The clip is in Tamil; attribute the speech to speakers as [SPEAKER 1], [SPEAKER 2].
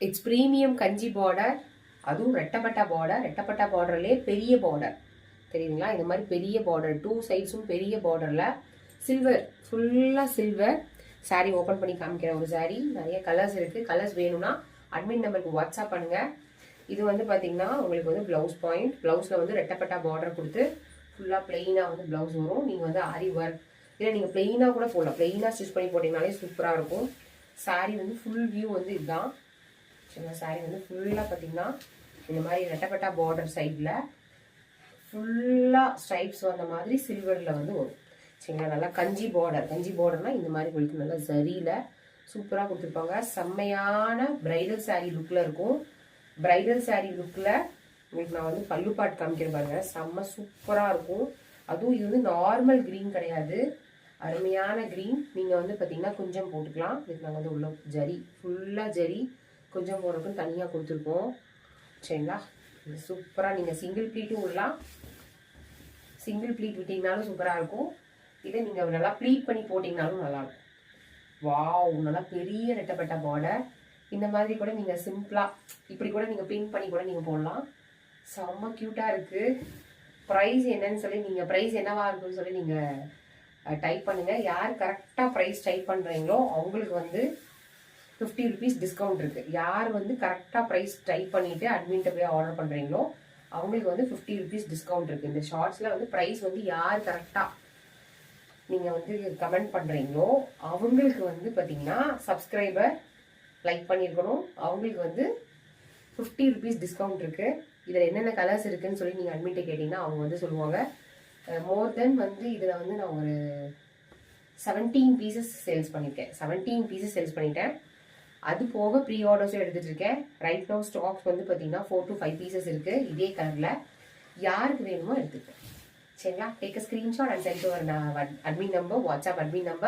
[SPEAKER 1] இட்ஸ் ப்ரீமியம் கஞ்சி பார்டர், அதுவும் ரெட்டப்பட்டா பார்டர். ரெட்டப்பட்டா பார்டர்லேயே பெரிய பார்டர் தெரியுங்களா? இந்த மாதிரி பெரிய பார்டர், 2 சைட்ஸும் பெரிய பார்டரில் சில்வர், ஃபுல்லாக சில்வர். சாரீ ஓப்பன் பண்ணி காமிக்கிற ஒரு சாரீ. நிறைய கலர்ஸ் இருக்குது. கலர்ஸ் வேணும்னா அட்மின் நம்பருக்கு வாட்ஸ்அப் பண்ணுங்கள். இது வந்து பார்த்தீங்கன்னா உங்களுக்கு வந்து ப்ளவுஸ் பாயிண்ட். ப்ளவுஸில் வந்து ரெட்டப்பட்டா பார்டர் கொடுத்து ஃபுல்லாக பிளெயினாக வந்து ப்ளவுஸ் வரும். நீங்கள் வந்து ஆரி ஒர்க் இல்லை நீங்கள் பிளெயினாக கூட போடலாம். பிளெயினாக ஸ்டிச் பண்ணி போட்டிங்கனாலே சூப்பராக இருக்கும். சாரீ வந்து ஃபுல் வியூ வந்து இதுதான். சரிங்களா? சாரீ வந்து ஃபுல்லாக பார்த்தீங்கன்னா இந்த மாதிரி ரெட்டப்பட்டா பார்டர் சைடில் ஃபுல்லாக ஸ்ட்ரைப்ஸ் வந்த மாதிரி சில்வரில் வந்து வரும். சரிங்களா? நல்லா கஞ்சி பார்டர். கஞ்சி பார்டர்னால் இந்த மாதிரி உங்களுக்கு நல்லா சரியில் சூப்பராக கொடுத்துருப்பாங்க. செம்மையான பிரைடல் சாரீ லுக்கில் இருக்கும். பிரைடல் சாரீ லுக்கில் உங்களுக்கு நான் வந்து பல்லு பாட்டு காமிக்கிறேன் பாருங்க. செம்ம சூப்பராக இருக்கும். அதுவும் இது வந்து நார்மல் க்ரீன் கிடையாது, அருமையான க்ரீன். நீங்கள் வந்து பார்த்தீங்கன்னா கொஞ்சம் போட்டுக்கலாம். இதுக்கு நாங்கள் வந்து உள்ள ஜரி, ஃபுல்லாக ஜரி கொஞ்சம் போடுறதுக்கு தனியாக கொடுத்துருக்கோம். சரிங்களா? இது சூப்பராக நீங்கள் சிங்கிள் ப்ளீட்டும் விடலாம். சிங்கிள் ப்ளீட் விட்டிங்கனாலும் சூப்பராக இருக்கும். இதை நீங்கள் நல்லா ப்ளீட் பண்ணி போட்டிங்கனாலும் நல்லாயிருக்கும். வாவ், நல்லா பெரிய ரெட்டப்பட்ட பார்டர். இந்த மாதிரி கூட நீங்கள் சிம்பிளாக இப்படி கூட நீங்கள் பின் பண்ணி கூட நீங்கள் போடலாம். செம்ம க்யூட்டாக இருக்குது. ப்ரைஸ் என்னன்னு சொல்லி நீங்கள் ப்ரைஸ் என்னவா இருக்குன்னு சொல்லி நீங்கள் டைப் பண்ணுங்கள். யார் கரெக்டாக ப்ரைஸ் டைப் பண்ணுறீங்களோ அவங்களுக்கு வந்து 50 rupees டிஸ்கவுண்ட் இருக்குது. யார் வந்து கரெக்டாக ப்ரைஸ் டைப் பண்ணிவிட்டு அட்மின்ட்ட போய் ஆர்டர் பண்ணுறீங்களோ அவங்களுக்கு வந்து 50 rupees டிஸ்கவுண்ட் இருக்குது. இந்த ஷார்ட்ஸில் வந்து ப்ரைஸ் வந்து யார் கரெக்டாக நீங்கள் வந்து கமெண்ட் பண்ணுறீங்களோ அவங்களுக்கு வந்து பார்த்தீங்கன்னா சப்ஸ்கிரைபர் லைக் பண்ணியிருக்கணும். அவங்களுக்கு வந்து 50 rupees டிஸ்கவுண்ட் இருக்குது. இதில் என்னென்ன கலர்ஸ் இருக்குதுன்னு சொல்லி நீங்கள் அட்மிட்டை கேட்டிங்கன்னா அவங்க வந்து சொல்லுவாங்க. மோர் தென் வந்து இதில் வந்து நான் ஒரு 17 பீசஸ் சேல்ஸ் பண்ணியிருக்கேன். 17 பீசஸ் சேல்ஸ் பண்ணிட்டேன். அது போக ப்ரீ ஆர்டர்ஸும் எடுத்துகிட்டு இருக்கேன். ரைட் நோ ஸ்டாக்ஸ் வந்து பார்த்தீங்கன்னா 4 to 5 பீசஸ் இருக்குது இதே கலரில். யாருக்கு வேணுமோ எடுத்துக்கிட்டேன். சரிங்களா? Take a screenshot and send to our admin number, WhatsApp admin number.